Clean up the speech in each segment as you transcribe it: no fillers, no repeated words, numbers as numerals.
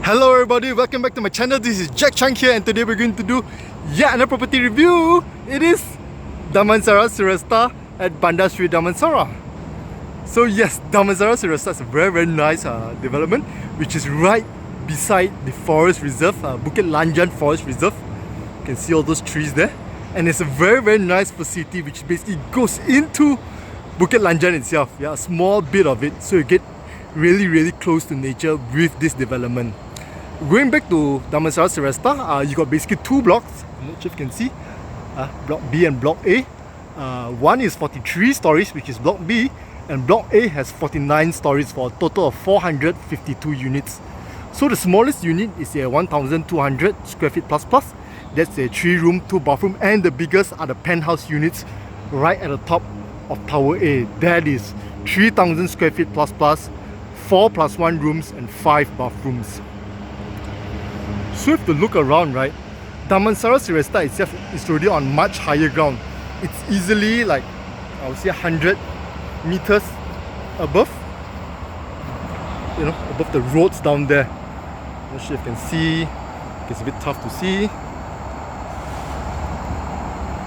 Hello everybody, welcome back to my channel. This is Jack Chang here, and today we're going to do yet another property review. It is Damansara Seresta at Bandar Damansara. So yes, Damansara Seresta is a very nice development which is right beside the forest reserve, Bukit Lanjan Forest Reserve. You can see all those trees there, and it's a very nice facility which basically goes into Bukit Lanjan itself. Yeah, a small bit of it, so you get really close to nature with this development. Going back to Damansara Seresta, you got basically two blocks. I'm not sure if you can see, Block B and Block A. One is 43 stories, which is Block B, and Block A has 49 stories for a total of 452 units. So the smallest unit is a 1,200 square feet plus. That's a 3-room, 2-bathroom, and the biggest are the penthouse units right at the top of Tower A. That is 3,000 square feet plus, 4+1 rooms and 5 bathrooms. So if you look around, right, Damansara Seresta itself is already on much higher ground. It's easily like, I would say 100 meters above, above the roads down there. I'm not sure if you can see, it's a bit tough to see.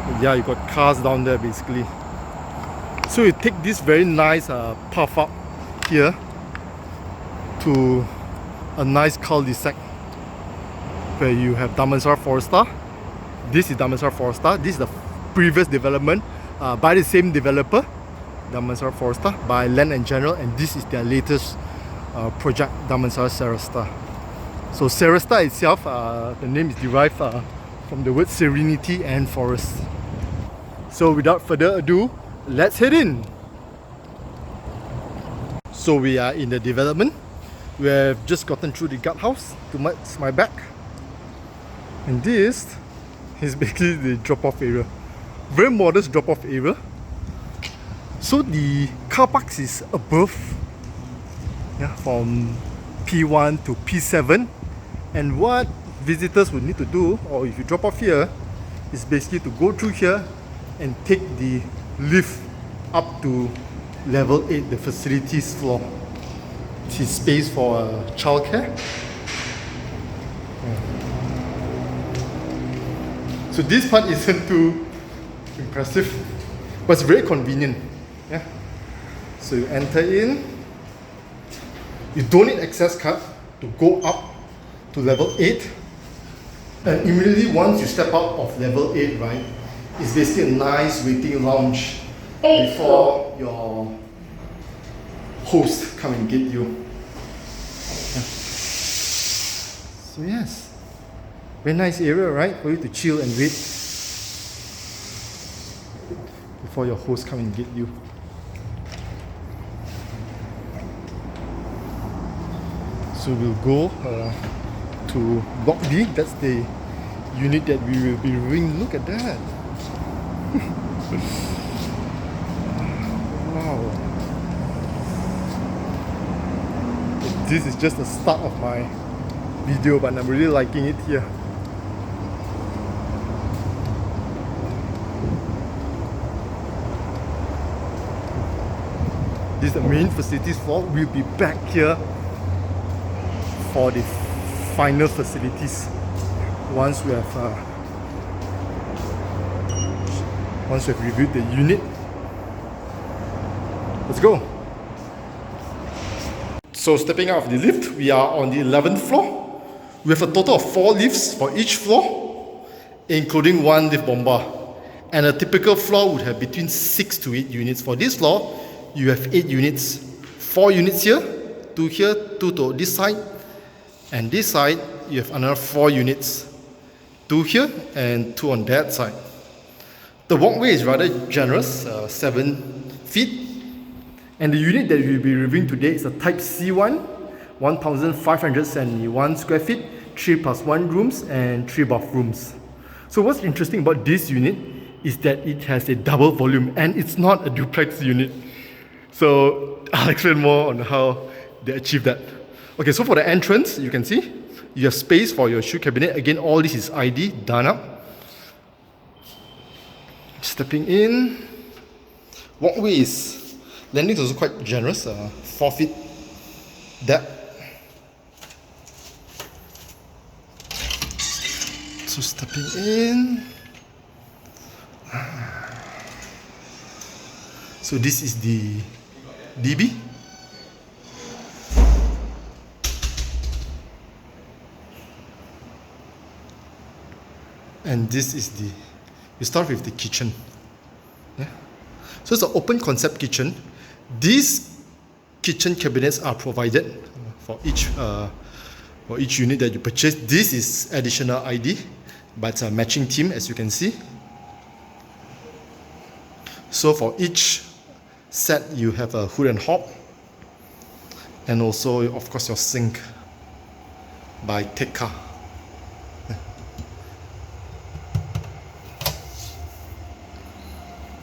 But yeah, you got cars down there basically. So you take this very nice path up here to a nice cul-de-sac where you have Damansara Foresta. This is Damansara Foresta. This is the previous development by the same developer, Damansara Foresta, by Land and General, and this is their latest project, Damansara Seresta. So Seresta itself, the name is derived from the word serenity and forest. So without further ado, let's head in. So we are in the development. We have just gotten through the guardhouse to my back, and this is basically the drop-off area. Very modest drop-off area. So the car parks is above, from P1 to P7, and what visitors would need to do, or if you drop off here, is basically to go through here and take the lift up to level 8, the facilities floor. This is space for childcare. So this part isn't too impressive, but it's very convenient. Yeah. So you enter in. You don't need access card to go up to level 8. And immediately once you step out of level 8, right, it's basically a nice waiting lounge before your host come and get you. Yeah. So yes. Very nice area, right? For you to chill and wait before your host come and get you. So we'll go to Block B. That's the unit that we will be reviewing. Look at that. Wow. This is just the start of my video, but I'm really liking it here. This is the main facilities floor. We'll be back here for the final facilities once we have reviewed the unit. Let's go. So stepping out of the lift, we are on the 11th floor. We have a total of 4 lifts for each floor, including 1 lift bomba. And a typical floor would have between 6 to 8 units. For this floor, you have 8 units. 4 units here, 2 here, 2 to this side. And this side, you have another 4 units. 2 here and 2 on that side. The walkway is rather generous, 7 feet. And the unit that we'll be reviewing today is a Type C1, 1,571 square feet, 3+1 rooms and 3 bathrooms. So what's interesting about this unit is that it has a double volume, and it's not a duplex unit. So I'll explain more on how they achieve that. Okay, so for the entrance, you can see you have space for your shoe cabinet. Again, all this is ID done up. Stepping in, walkway is, landing is also quite generous, 4 feet depth. So stepping in. So this is the DB. And this is the, we start with the kitchen. Yeah. So it's an open concept kitchen. These kitchen cabinets are provided for each unit that you purchase. This is additional ID, but it's a matching theme, as you can see. So for each set, you have a hood and hob, and also, of course, your sink by Tekka.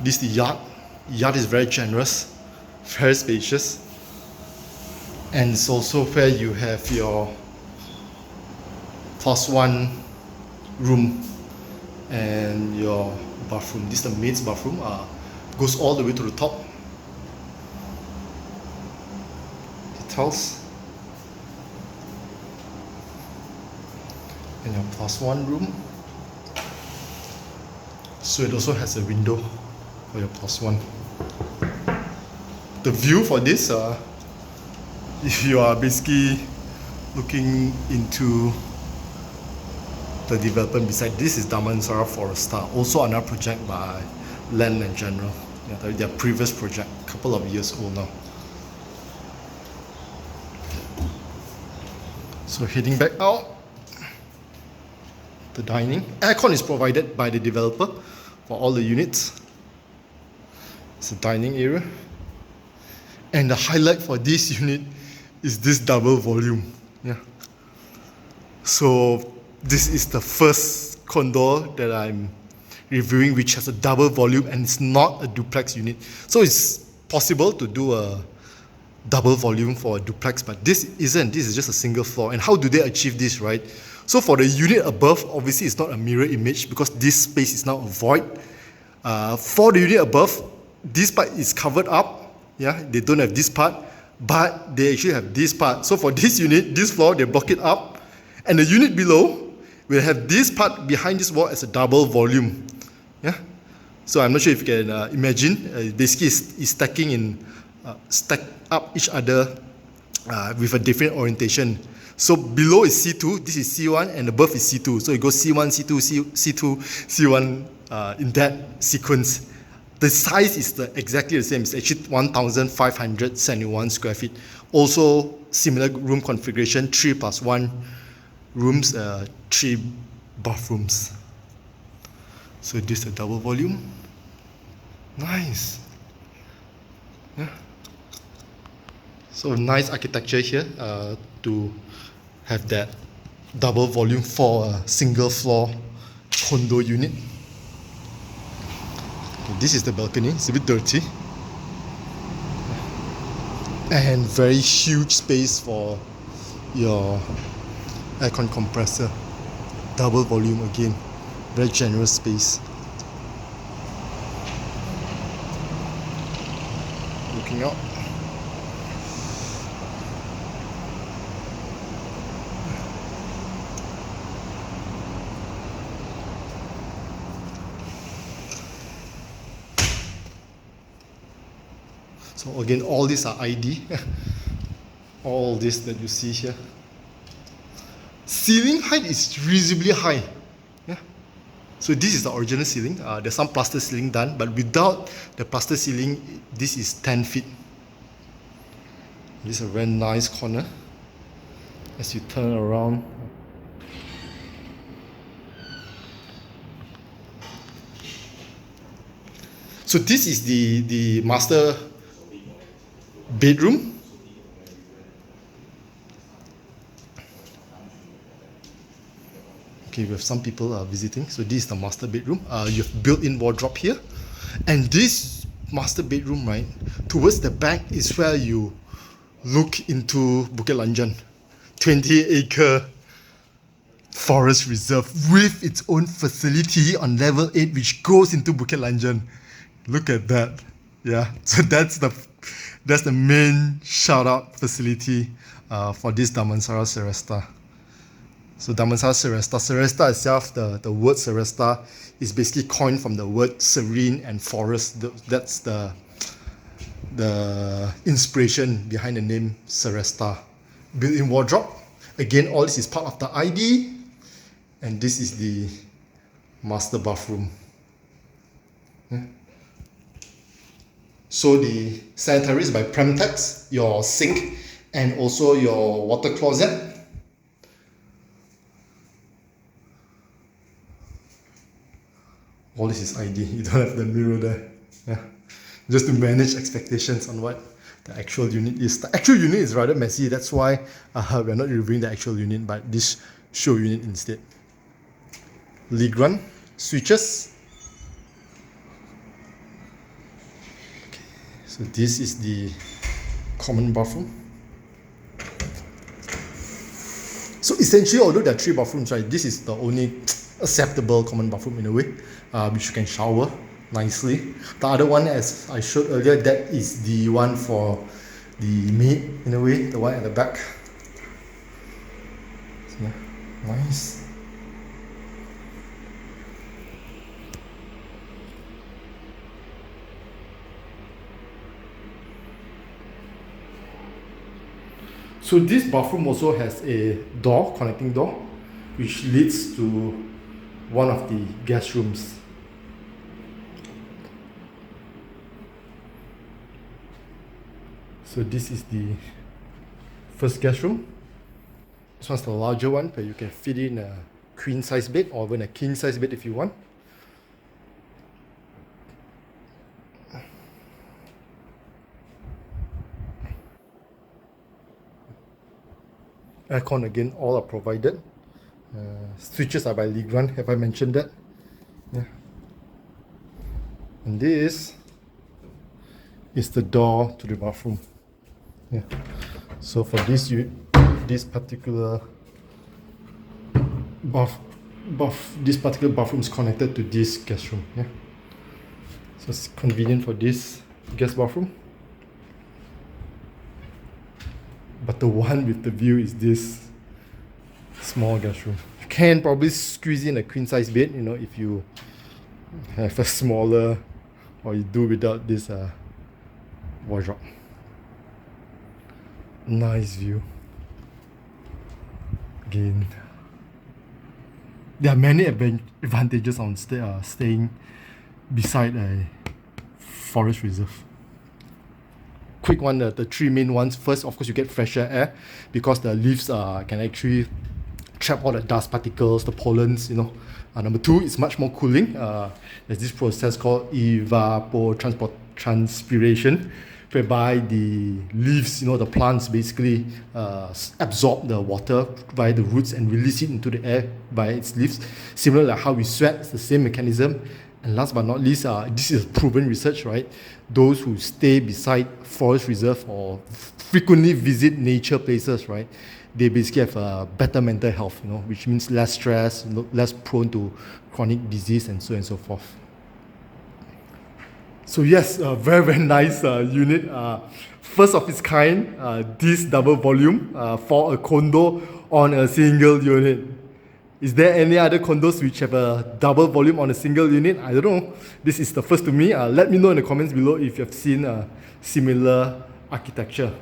This is the yard. Yard is very generous, very spacious, and it's also where you have your +1 room and your bathroom. This is the maid's bathroom. Goes all the way to the top. The tiles. And your +1 room. So it also has a window for your +1. The view for this, if you are basically looking into the development beside this, is Damansara Forest, also another project by Land and General. Yeah, their previous project, a couple of years old now. So heading back out, the dining. Aircon is provided by the developer for all the units. It's a dining area. And the highlight for this unit is this double volume. Yeah. So this is the first condo that I'm reviewing which has a double volume, and it's not a duplex unit. So it's possible to do a double volume for a duplex, but this isn't. This is just a single floor. And how do they achieve this, right? So for the unit above, obviously it's not a mirror image because this space is now a void. For the unit above, this part is covered up. Yeah, they don't have this part, but they actually have this part. So for this unit, this floor, they block it up, and the unit below will have this part behind this wall as a double volume. Yeah. So I'm not sure if you can imagine. Basically, it's stacking in stack up each other with a different orientation. So below is C2, this is C1, and above is C2. So it goes C1, C2, C2, C1 in that sequence. The size is exactly the same. It's actually 1,571 square feet. Also, similar room configuration, 3+1 rooms, 3 bathrooms. So this is a double volume. Nice. Yeah. So nice architecture here to have that double volume for a single floor condo unit. Okay, this is the balcony. It's a bit dirty. And very huge space for your aircon compressor. Double volume again. Very generous space. Looking out. So again, all these are ID. All this that you see here. Ceiling height is reasonably high. Yeah. So this is the original ceiling. There's some plaster ceiling done, but without the plaster ceiling, this is 10 feet. This is a very nice corner. As you turn around, so this is the master bedroom. Okay, we have some people visiting. So this is the master bedroom. You have built-in wardrobe here. And this master bedroom, right, towards the back is where you look into Bukit Lanjan. 20-acre forest reserve with its own facility on level 8 which goes into Bukit Lanjan. Look at that. Yeah, so that's the main shout out facility for this Damansara Seresta. So Damansara Seresta. Seresta itself, the word Seresta is basically coined from the word serene and forest. That's the inspiration behind the name Seresta. Built-in wardrobe. Again, all this is part of the ID. And this is the master bathroom. So the sanitary is by Premtex, your sink and also your water closet. All this is ID, you don't have the mirror there. Yeah. Just to manage expectations on what the actual unit is. The actual unit is rather messy, that's why we're not reviewing the actual unit, but this show unit instead. Legrand switches. Okay. So this is the common bathroom. So essentially, although there are 3 bathrooms, right, this is the only acceptable common bathroom in a way, which you can shower nicely. The other one, as I showed earlier, that is the one for the maid in a way, the one at the back. So, yeah, nice. So this bathroom also has a door, connecting door, which leads to one of the guest rooms. So this is the first guest room. This one's the larger one, where you can fit in a queen size bed or even a king size bed if you want. Aircon again, all are provided. Switches are by Legrand, have I mentioned that? Yeah. And this is the door to the bathroom. Yeah. So for this particular this particular bathroom is connected to this guest room. Yeah. So it's convenient for this guest bathroom. But the one with the view is this small guest room. You can probably squeeze in a queen size bed, you know, if you have a smaller, or you do without this wardrobe. Nice view. Again, there are many advantages on staying beside a forest reserve. Quick one, the 3 main ones. First, of course, you get fresher air because the leaves can actually trap all the dust particles, the pollens, you know. Number 2, it's much more cooling. There's this process called evapotranspiration, whereby the leaves, you know, the plants basically absorb the water via the roots and release it into the air via its leaves. Similar like how we sweat, it's the same mechanism. And last but not least, this is proven research, right? Those who stay beside forest reserve or frequently visit nature places, right? They basically have a better mental health, you know, which means less stress, less prone to chronic disease and so on and so forth. So yes, a very, very nice unit. First of its kind, this double volume for a condo on a single unit. Is there any other condos which have a double volume on a single unit? I don't know. This is the first to me. Let me know in the comments below if you have seen similar architecture.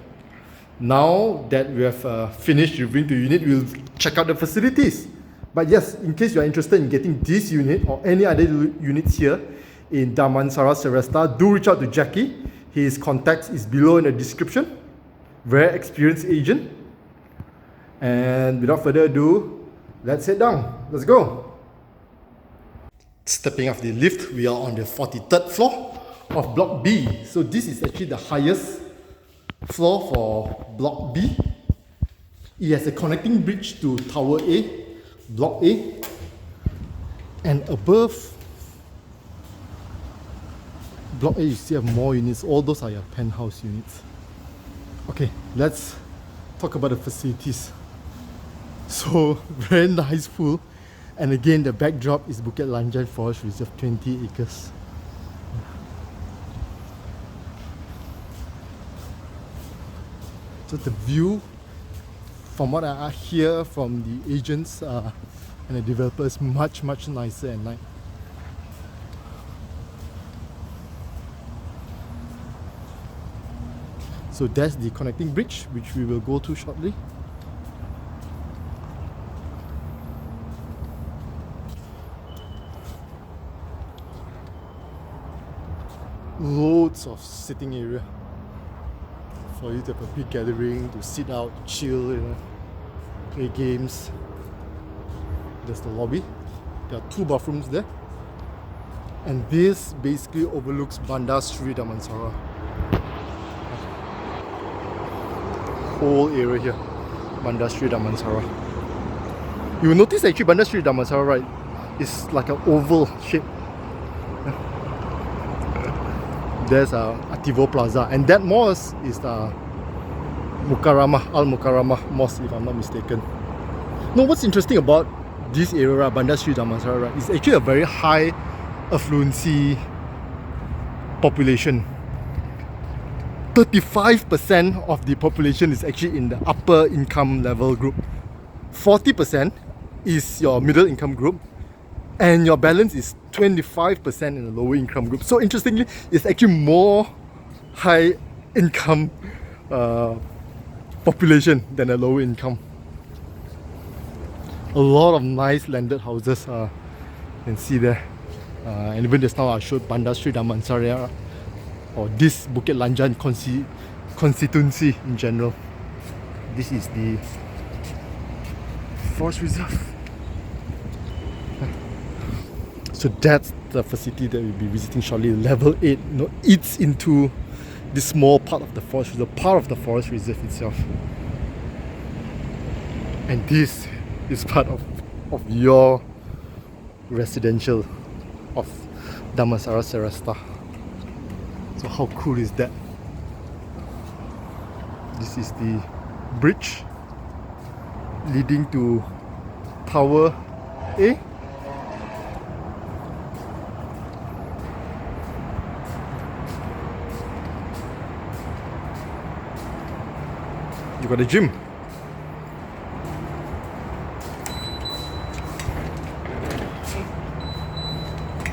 Now that we have finished reviewing the unit, we'll check out the facilities. But yes, in case you are interested in getting this unit or any other units here in Damansara Seresta, do reach out to Jacky. His contact is below in the description. Very experienced agent. And without further ado, let's head down. Let's go. Stepping off the lift, we are on the 43rd floor of Block B. So this is actually the highest floor for Block B. It has a connecting bridge to Tower A, Block A. And above Block A, you still have more units. All those are your penthouse units. Okay, let's talk about the facilities. So, very nice pool. And again, the backdrop is Bukit Lanjan Forest Reserve, 20 acres. So the view from what I hear from the agents and the developers, much nicer at night. So that's the connecting bridge, which we will go to shortly. Loads of sitting area for you to have a big gathering, to sit out, chill, play games. There's the lobby. There are 2 bathrooms there. And this basically overlooks Bandar Sri Damansara. Whole area here, Bandar Sri Damansara. You will notice actually Bandar Sri Damansara, right, is like an oval shape. There's Ativo Plaza, and that mosque is the Al Mukarramah Mosque, if I'm not mistaken. Now, what's interesting about this area, Bandar Sri Damansara, right, is actually a very high affluency population. 35% of the population is actually in the upper income level group. 40% is your middle income group, and your balance is 25% in the lower income group. So interestingly, it's actually more high income population than the lower income. A lot of nice landed houses you can see there. And even just now I showed Bandar Sri Damansara, or this Bukit Lanjan constituency in general. This is the forest reserve. So that's the facility that we'll be visiting shortly. Level 8, eats into this small part of the forest reserve, part of the forest reserve itself. And this is part of your residential of Damansara Seresta. So how cool is that? This is the bridge leading to Tower A. You got a gym.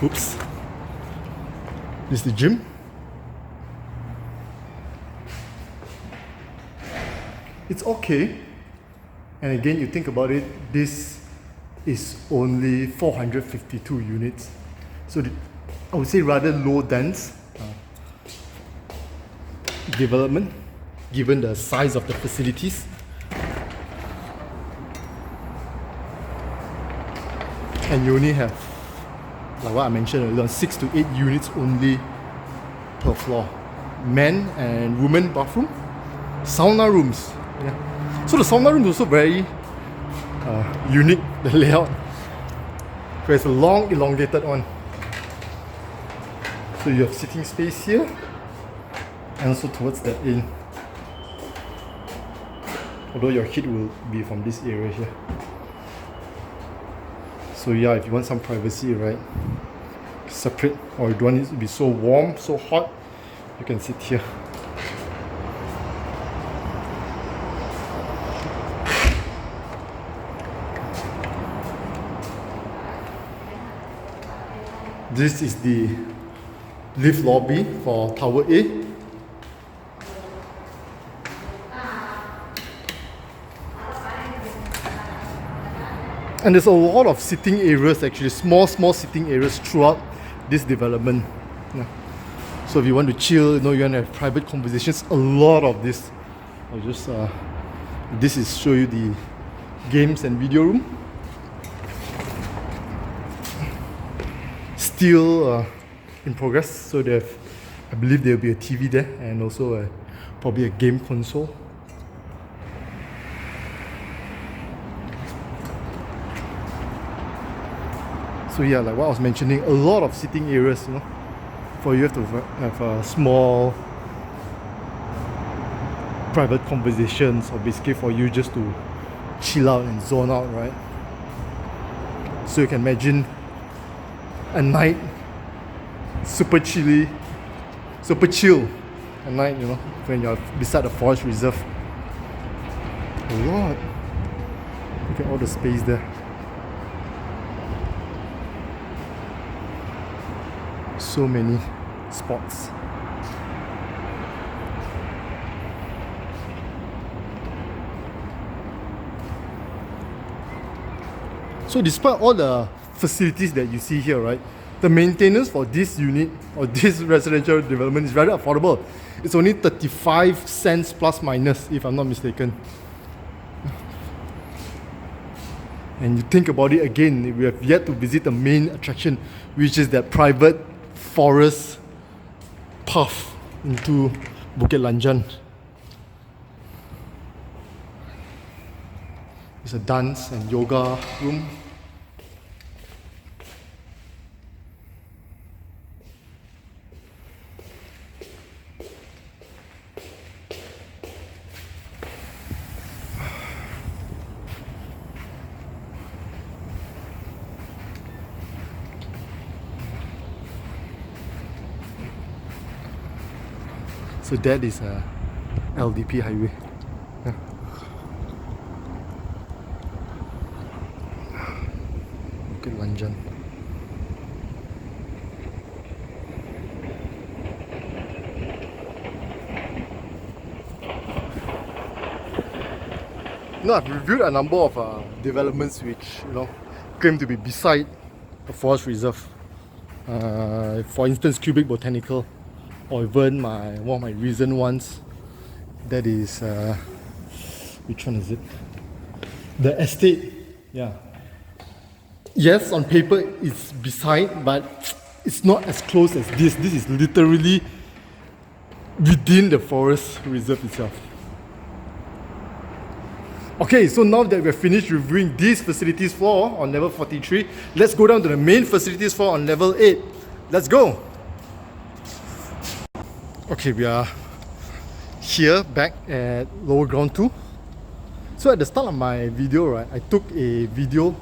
Oops. This is the gym. It's okay. And again, you think about it, this is only 452 units. So I would say rather low dense development, given the size of the facilities. And you only have, like what I mentioned earlier, 6 to 8 units only per floor. Men and women bathroom, sauna rooms. Yeah. So the sauna room is also very unique, the layout. So it's a long elongated one. So you have sitting space here and also towards the end. Although your heat will be from this area here. So yeah, if you want some privacy, right, separate, or you don't want it to be so warm, so hot, you can sit here. This is the lift lobby for Tower A. And there's a lot of sitting areas, actually, small sitting areas throughout this development. Yeah. So if you want to chill, you want to have private conversations, a lot of this. I'll just this is show you the games and video room. Still in progress, so I believe there will be a TV there and also probably a game console. So yeah, like what I was mentioning, a lot of sitting areas, for you to have a small private conversations, or basically for you just to chill out and zone out, right? So you can imagine a night super chill at night, when you're beside the forest reserve. A lot. Look at all the space there. So many spots. So despite all the facilities that you see here, right, the maintenance for this unit or this residential development is rather affordable. It's only 35 cents plus minus, if I'm not mistaken. And you think about it again, we have yet to visit the main attraction, which is that private forest path into Bukit Lanjan. It's a dance and yoga room. So that is a LDP highway. Yeah. Bukit Lanjan. No, I've reviewed a number of developments which claim to be beside a forest reserve. For instance, Cubic Botanical, or even one of my recent ones, that is which one is it? The estate. Yeah. Yes, on paper it's beside, but it's not as close as this. This is literally within the forest reserve itself. Okay, so now that we're finished reviewing these facilities floor on level 43, let's go down to the main facilities floor on level 8. Let's go! Okay, we are here back at lower ground 2. So at the start of my video, right, I took a video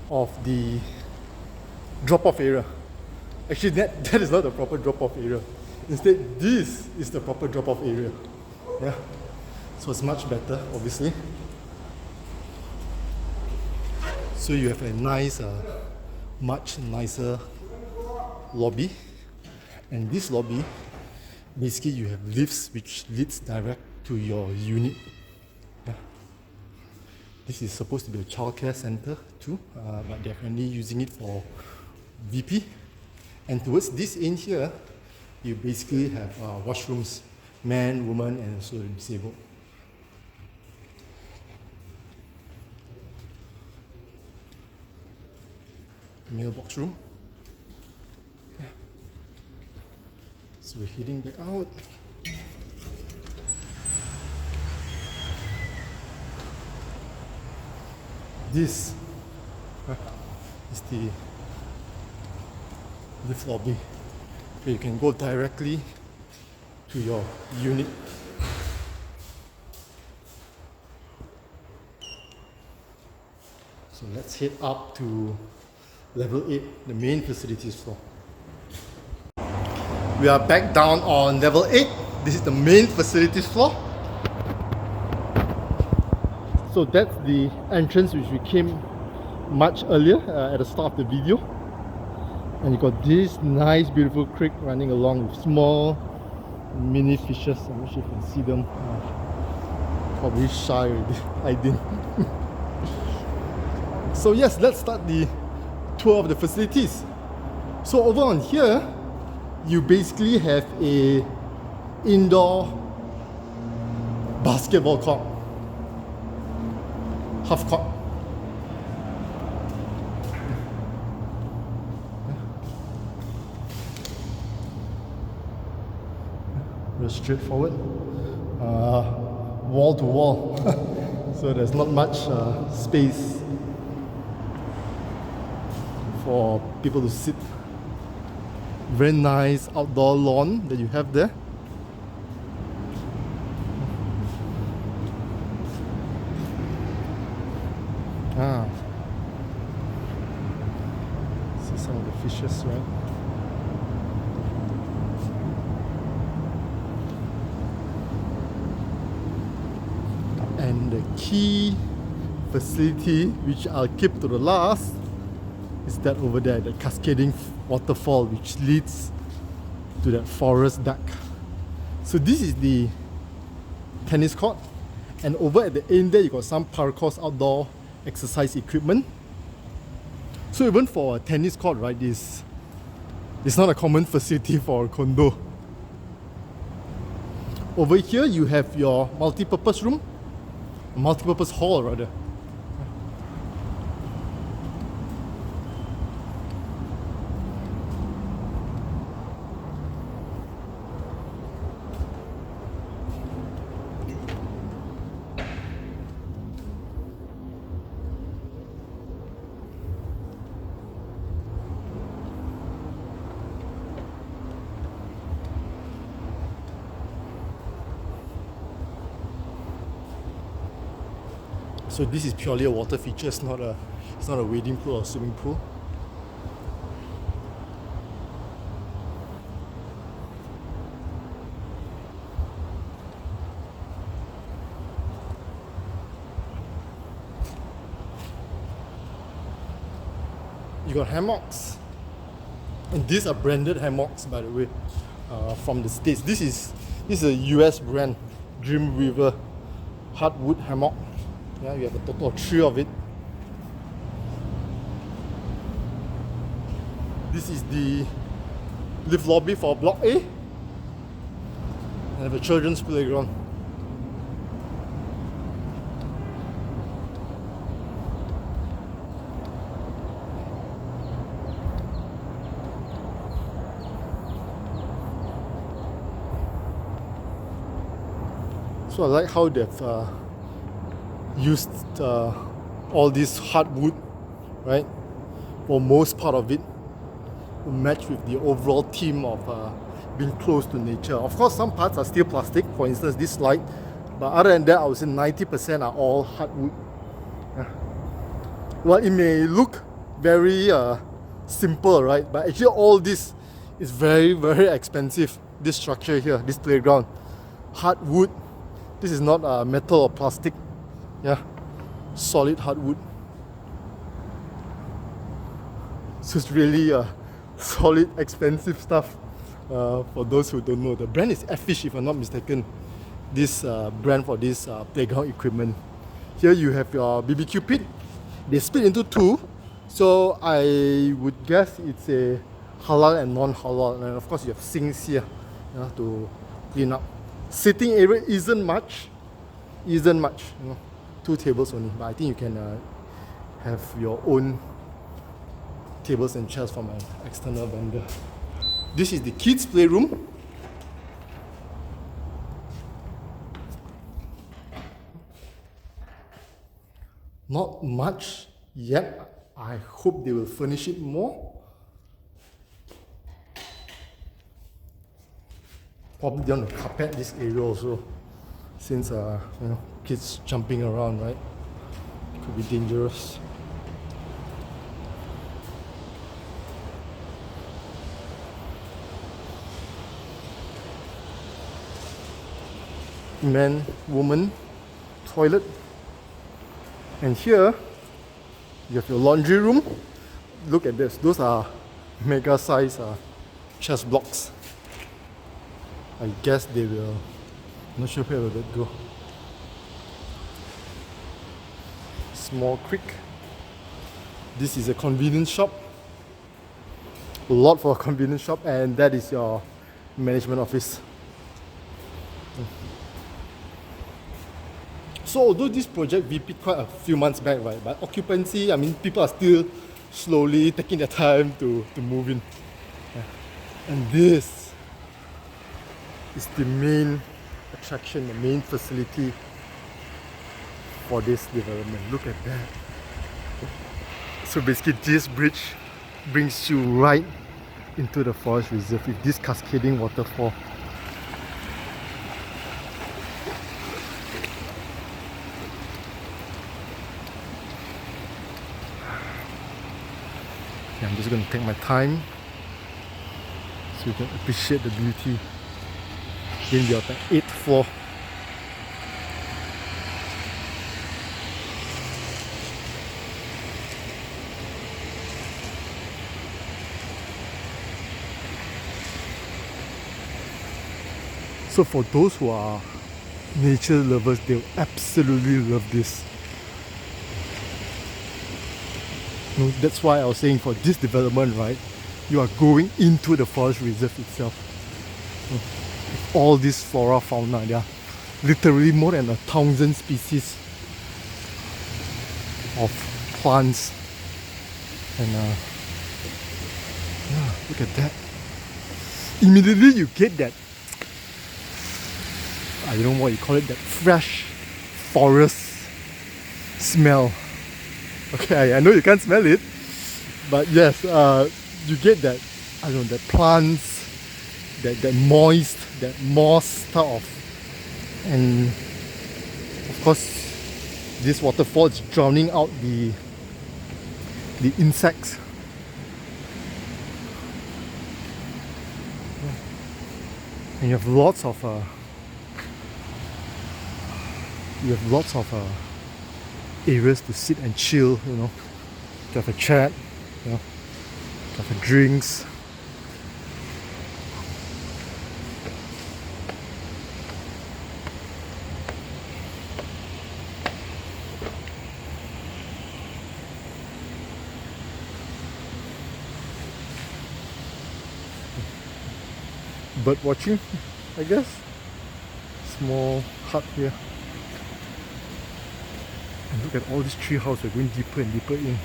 of the drop-off area. Actually, that is not the proper drop-off area. Instead, this is the proper drop-off area. Yeah, so it's much better, obviously. So you have a nice, much nicer lobby, and this lobby, basically you have lifts which leads direct to your unit. Yeah. This is supposed to be a childcare center too, but they're currently using it for VP. And towards this end here, you basically have washrooms, man, woman, and also the disabled. Mailbox room. Yeah. So we're heading back out. This is the lift lobby, where you can go directly to your unit. So let's head up to level 8, the main facilities floor. We are back down on level 8. This is the main facilities floor. So that's the entrance which we came much earlier at the start of the video. And you got this nice beautiful creek running along with small mini fishes. I'm not sure if you can see them. Probably shy already. I didn't. So yes, let's start the tour of the facilities. So over on here, you basically have a indoor basketball court, half court. Very straightforward, wall to wall, so there's not much space for people to sit. Very nice outdoor lawn that you have there. See some of the fishes, right? And the key facility, which I'll keep to the last, is that over there, the cascading waterfall which leads to that forest deck. So this is the tennis court, and over at the end there you got some parkour outdoor exercise equipment. So even for a tennis court, right, it's not a common facility for a condo. Over here you have your multi-purpose room, multi-purpose hall rather. So this is purely a water feature, it's not a wading pool or swimming pool. You got hammocks, and these are branded hammocks, by the way, from the States. This is a US brand, Dream River hardwood hammock. Yeah, you have a total of 3 of it. This is the lift lobby for Block A, and have a children's playground. So I like how they've used all this hardwood, right, for most part of it, to match with the overall theme of being close to nature. Of course, some parts are still plastic, for instance this slide, but other than that I would say 90% are all hardwood. Yeah. Well, it may look very simple, right, but actually all this is very, very expensive. This structure here, this playground, hardwood. This is not metal or plastic. Yeah, solid hardwood. So it's really solid, expensive stuff. For those who don't know, the brand is Fish, if I'm not mistaken. This brand for this playground equipment. Here you have your BBQ pit. They split into 2, so I would guess it's a halal and non-halal. And of course you have sinks here, to clean up. Sitting area isn't much. You know. 2 tables only, but I think you can have your own tables and chairs from an external vendor. This is the kids' playroom. Not much yet. I hope they will furnish it more. Probably they want to carpet this area also, since kids jumping around, right? Could be dangerous. Man, woman, toilet. And here you have your laundry room. Look at this, those are mega size chest blocks. I guess they will, not sure where will that go. Small creek. This is a convenience shop. A lot for a convenience shop, and that is your management office. So although this project VP quite a few months back, right, but occupancy, I mean, people are still slowly taking their time to move in. Yeah. And this is the main attraction, the main facility for this development. Look at that. So basically this bridge brings you right into the forest reserve with this cascading waterfall. Okay, I'm just going to take my time so you can appreciate the beauty. Then we are at the 8th floor. So for those who are nature lovers, they'll absolutely love this. You know, that's why I was saying for this development, right, you are going into the forest reserve itself. All this flora, fauna, there are literally more than 1,000 species of plants. And yeah, look at that. Immediately you get that, I don't know what you call it, that fresh forest smell. Okay, I know you can't smell it, but yes, you get that, I don't know, that plants, that moist, that moss type of, and of course this waterfall is drowning out the insects. And you have lots of areas to sit and chill, you know, to have a chat, you know, to have a drinks. Bird watching, I guess. Small hut here. And look at all these tree houses, we're going deeper and deeper in.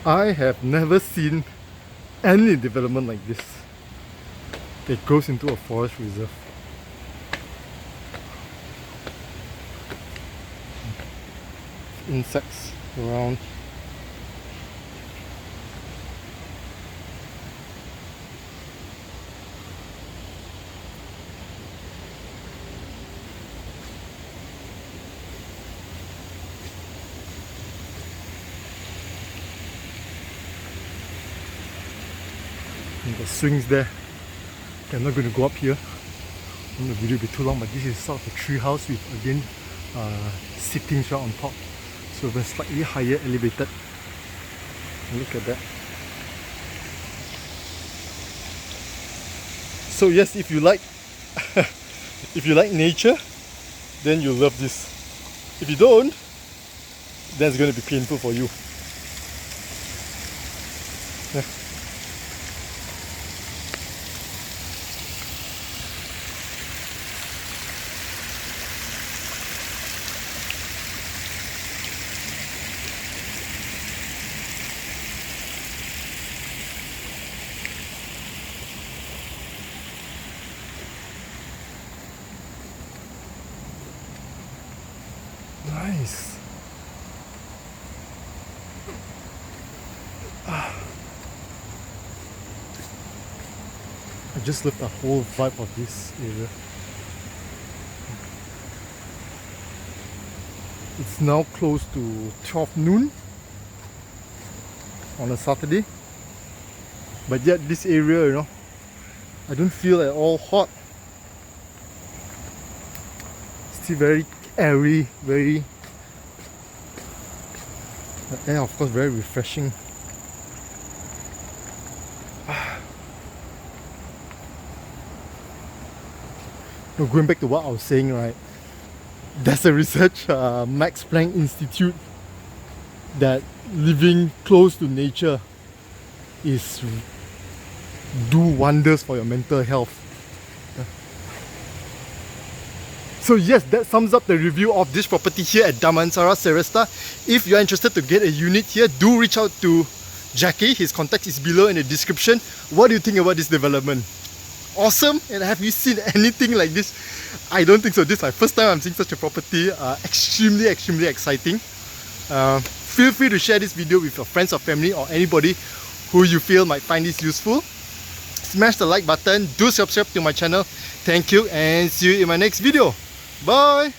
I have never seen any development like this that goes into a forest reserve. Insects around. And the swings there. Okay, I'm not going to go up here. The video will be too long, but this is sort of a tree house with again sittings right on top. So we're slightly higher elevated. Look at that. So yes, if you like if you like nature, then you'll love this. If you don't, then it's going to be painful for you. Yeah. Nice. I just love the whole vibe of this area. It's now close to 12 noon on a Saturday, but yet this area, you know, I don't feel at all hot. Still very airy, very, and of course very refreshing. Now going back to what I was saying, right, there's a research, Max Planck Institute, that living close to nature is do wonders for your mental health. So yes, that sums up the review of this property here at Damansara, Seresta. If you're interested to get a unit here, do reach out to Jacky. His contact is below in the description. What do you think about this development? Awesome? And have you seen anything like this? I don't think so. This is my first time I'm seeing such a property. Extremely exciting. Feel free to share this video with your friends or family or anybody who you feel might find this useful. Smash the like button. Do subscribe to my channel. Thank you and see you in my next video. Bye!